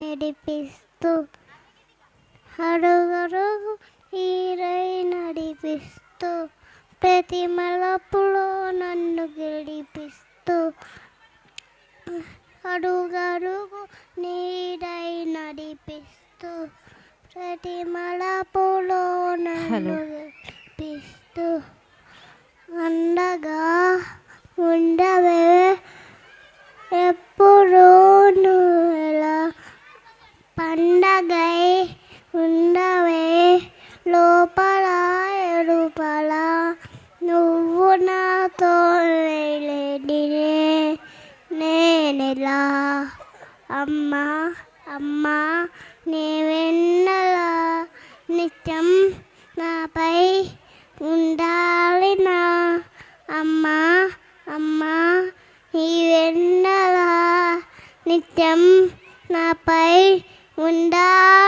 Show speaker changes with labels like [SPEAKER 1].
[SPEAKER 1] నడిపిస్తూ అడుగడుగు నీరై నడిపిస్తూ ప్రతి మలుపులో నన్ను గెలిపిస్తూ అడుగడుగు నీడై నడిపిస్తూ ప్రతి మలుపులో నన్ను గెలిపిస్తూ అండగా ఉండవే ఎప్పుడు నువ్వెలా పండగై ఉండవే లోపల ఎరుపల నువ్వు నాతో లేనిదే నేనెలా అమ్మా అమ్మా నీ వెన్నెలా నిత్యం నాపై ఉండాలి నా అమ్మా అమ్మా నీ వెన్నెలా నిత్యం నాపై ఉండాలి